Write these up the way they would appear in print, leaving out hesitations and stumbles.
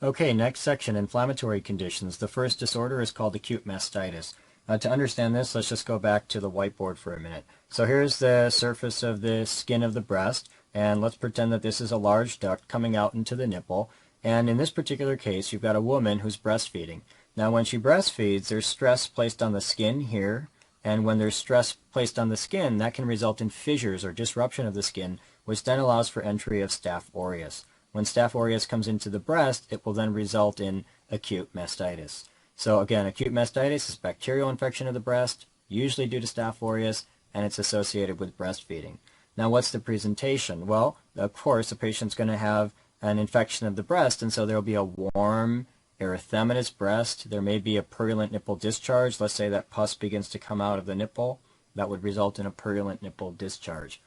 Okay, next section, inflammatory conditions. The first disorder is called acute mastitis. To understand this, let's just go back to the whiteboard for a minute. So here's the surface of the skin of the breast, and let's pretend that this is a large duct coming out into the nipple. And in this particular case, you've got a woman who's breastfeeding. Now, when she breastfeeds, there's stress placed on the skin here, and when there's stress placed on the skin, that can result in fissures or disruption of the skin, which then allows for entry of Staph aureus. When Staph aureus comes into the breast, it will then result in acute mastitis. So again, acute mastitis is bacterial infection of the breast, usually due to Staph aureus, and it's associated with breastfeeding. Now, what's the presentation? Well, of course, the patient's going to have an infection of the breast, and so there will be a warm, erythematous breast. There may be a purulent nipple discharge. Let's say that pus begins to come out of the nipple. That would result in a purulent nipple discharge.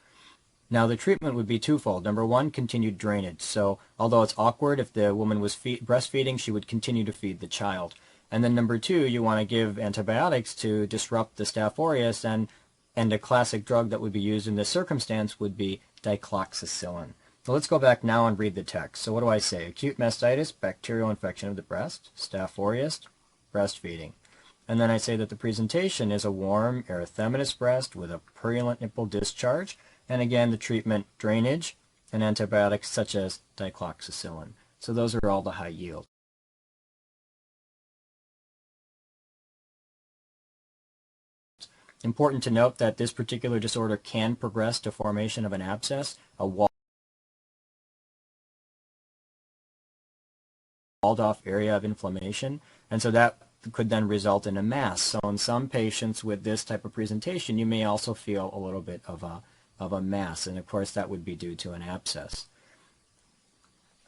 Now, the treatment would be twofold. Number one, continued drainage. So although it's awkward, if the woman was breastfeeding, she would continue to feed the child. And then number two, you want to give antibiotics to disrupt the Staph aureus, and a classic drug that would be used in this circumstance would be dicloxacillin. So let's go back now and read the text. So what do I say? Acute mastitis, bacterial infection of the breast, Staph aureus, breastfeeding. And then I say that the presentation is a warm, erythematous breast with a purulent nipple discharge. And again, the treatment, drainage, and antibiotics such as dicloxacillin. So those are all the high yield. Important to note that this particular disorder can progress to formation of an abscess, a walled off area of inflammation, and so that could then result in a mass. So in some patients with this type of presentation, you may also feel a little bit of a mass, and of course that would be due to an abscess.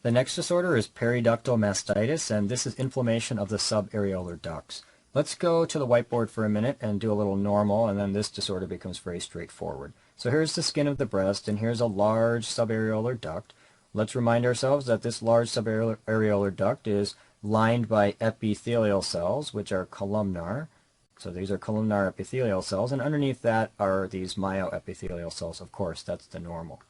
The next disorder is periductal mastitis, and this is inflammation of the subareolar ducts. Let's go to the whiteboard for a minute and do a little normal, and then this disorder becomes very straightforward. So here's the skin of the breast, and here's a large subareolar duct. Let's remind ourselves that this large subareolar duct is lined by epithelial cells, which are columnar. So these are columnar epithelial cells, and underneath that are these myoepithelial cells. Of course, that's the normal.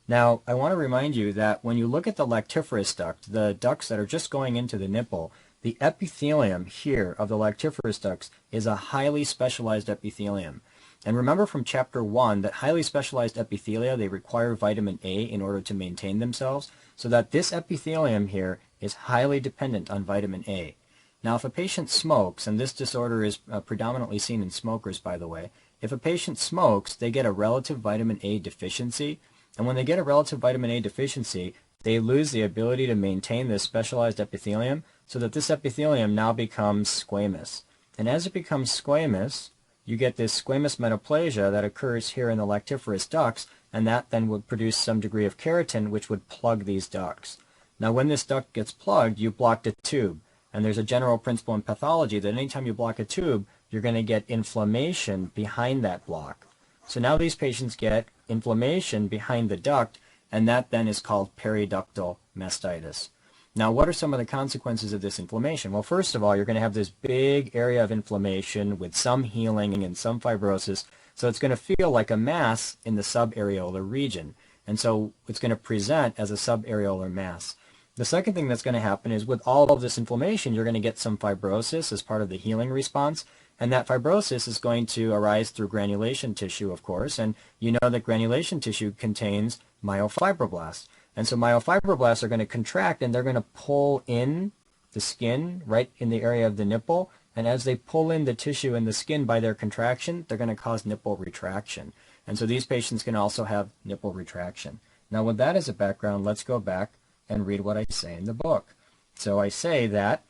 Now, I want to remind you that when you look at the lactiferous duct, the ducts that are just going into the nipple, the epithelium here of the lactiferous ducts is a highly specialized epithelium. And remember from chapter 1 that highly specialized epithelia, they require vitamin A in order to maintain themselves, so that this epithelium here is highly dependent on vitamin A. Now, if a patient smokes, and this disorder is predominantly seen in smokers, by the way, if a patient smokes, they get a relative vitamin A deficiency, and when they get a relative vitamin A deficiency, they lose the ability to maintain this specialized epithelium, so that this epithelium now becomes squamous. And as it becomes squamous, you get this squamous metaplasia that occurs here in the lactiferous ducts, and that then would produce some degree of keratin, which would plug these ducts. Now, when this duct gets plugged, you blocked a tube. And there's a general principle in pathology that anytime you block a tube, you're going to get inflammation behind that block. So now these patients get inflammation behind the duct, and that then is called periductal mastitis. Now, what are some of the consequences of this inflammation? Well, first of all, you're going to have this big area of inflammation with some healing and some fibrosis, so it's going to feel like a mass in the subareolar region, and so it's going to present as a subareolar mass. The second thing that's going to happen is with all of this inflammation, you're going to get some fibrosis as part of the healing response, and that fibrosis is going to arise through granulation tissue, of course, and you know that granulation tissue contains myofibroblasts. And so myofibroblasts are going to contract, and they're going to pull in the skin right in the area of the nipple, and as they pull in the tissue in the skin by their contraction, they're going to cause nipple retraction. And so these patients can also have nipple retraction. Now, with that as a background, let's go back and read what I say in the book. So I say that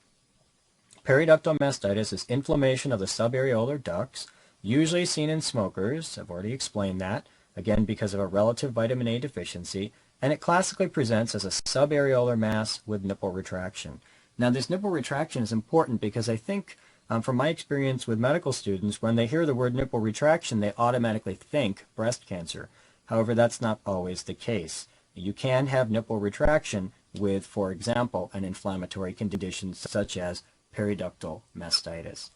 periductal mastitis is inflammation of the subareolar ducts, usually seen in smokers. I've already explained that, again because of a relative vitamin A deficiency, and it classically presents as a subareolar mass with nipple retraction. Now, this nipple retraction is important because I think, from my experience with medical students, when they hear the word nipple retraction, they automatically think breast cancer. However, that's not always the case. You can have nipple retraction with, for example, an inflammatory condition such as periductal mastitis.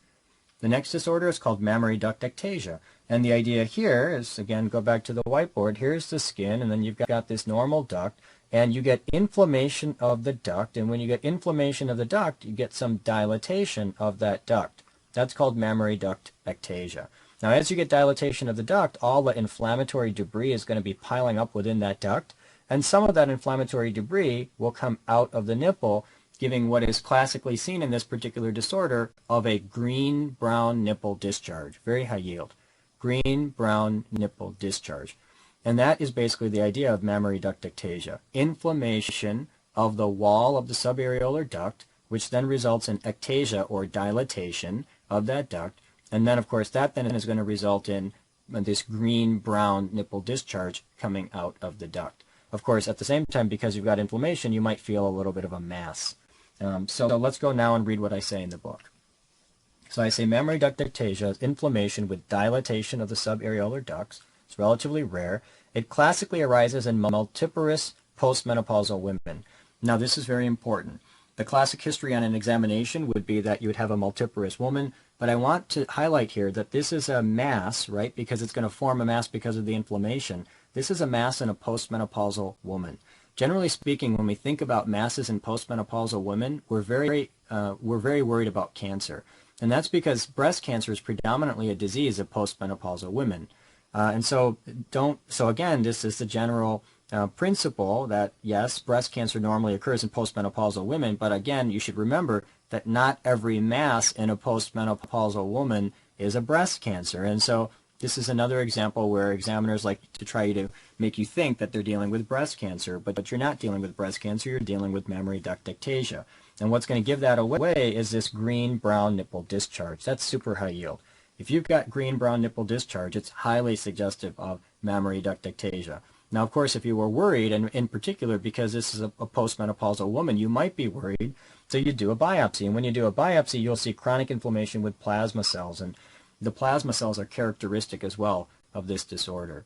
The next disorder is called mammary duct ectasia. And the idea here is, again, go back to the whiteboard, here's the skin, and then you've got this normal duct, and you get inflammation of the duct, and when you get inflammation of the duct, you get some dilatation of that duct. That's called mammary duct ectasia. Now, as you get dilatation of the duct, all the inflammatory debris is going to be piling up within that duct, and some of that inflammatory debris will come out of the nipple, giving what is classically seen in this particular disorder of a green-brown nipple discharge, very high yield. Green-brown nipple discharge. And that is basically the idea of mammary duct ectasia. Inflammation of the wall of the subareolar duct, which then results in ectasia or dilatation of that duct. And then, of course, that then is going to result in this green-brown nipple discharge coming out of the duct. Of course, at the same time, because you've got inflammation, you might feel a little bit of a mass. So let's go now and read what I say in the book. So I say mammary duct ectasia is inflammation with dilatation of the subareolar ducts. It's relatively rare. It classically arises in multiparous postmenopausal women. Now, this is very important. The classic history on an examination would be that you would have a multiparous woman, but I want to highlight here that this is a mass, right, because it's going to form a mass because of the inflammation. This is a mass in a postmenopausal woman. Generally speaking, when we think about masses in postmenopausal women, we're very worried about cancer. And that's because breast cancer is predominantly a disease of postmenopausal women. So again, this is the general principle that, yes, breast cancer normally occurs in postmenopausal women, but again, you should remember that not every mass in a postmenopausal woman is a breast cancer. And so this is another example where examiners like to try to make you think that they're dealing with breast cancer, but you're not dealing with breast cancer, you're dealing with mammary duct ectasia. And what's going to give that away is this green-brown nipple discharge. That's super high yield. If you've got green-brown nipple discharge, it's highly suggestive of mammary duct ectasia. Now, of course, if you were worried, and in particular because this is a postmenopausal woman, you might be worried, so you do a biopsy. And when you do a biopsy, you'll see chronic inflammation with plasma cells, and the plasma cells are characteristic as well of this disorder.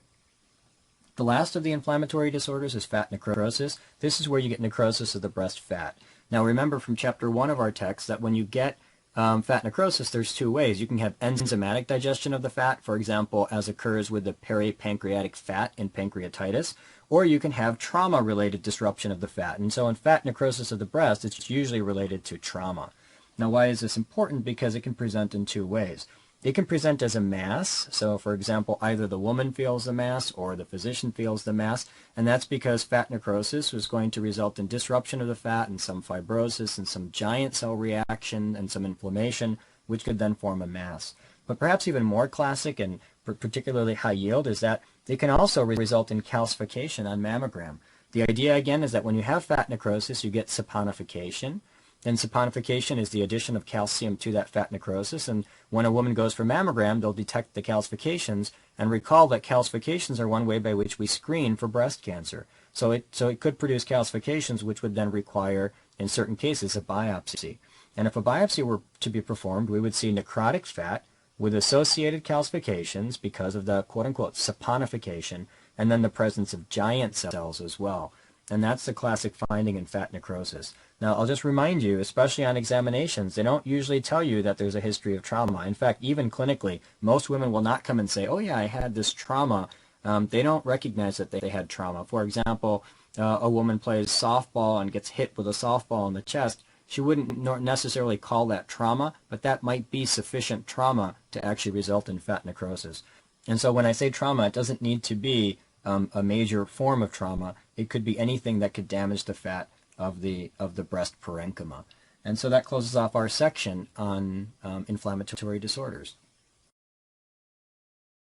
The last of the inflammatory disorders is fat necrosis. This is where you get necrosis of the breast fat. Now, remember from chapter 1 of our text that when you get fat necrosis, there's two ways. You can have enzymatic digestion of the fat, for example, as occurs with the peripancreatic fat in pancreatitis, or you can have trauma-related disruption of the fat. And so in fat necrosis of the breast, it's usually related to trauma. Now, why is this important? Because it can present in two ways. It can present as a mass, so for example, either the woman feels the mass or the physician feels the mass, and that's because fat necrosis was going to result in disruption of the fat and some fibrosis and some giant cell reaction and some inflammation, which could then form a mass. But perhaps even more classic and particularly high yield is that it can also result in calcification on mammogram. The idea again is that when you have fat necrosis, you get saponification. Then saponification is the addition of calcium to that fat necrosis, and when a woman goes for mammogram, they'll detect the calcifications, and recall that calcifications are one way by which we screen for breast cancer. So it could produce calcifications, which would then require, in certain cases, a biopsy. And if a biopsy were to be performed, we would see necrotic fat with associated calcifications because of the quote-unquote saponification, and then the presence of giant cells as well. And that's the classic finding in fat necrosis. Now, I'll just remind you, especially on examinations, they don't usually tell you that there's a history of trauma. In fact, even clinically, most women will not come and say, oh yeah, I had this trauma. They don't recognize that they had trauma. For example, a woman plays softball and gets hit with a softball in the chest. She wouldn't necessarily call that trauma, but that might be sufficient trauma to actually result in fat necrosis. And so when I say trauma, it doesn't need to be a major form of trauma. It could be anything that could damage the fat of the breast parenchyma. And so that closes off our section on inflammatory disorders.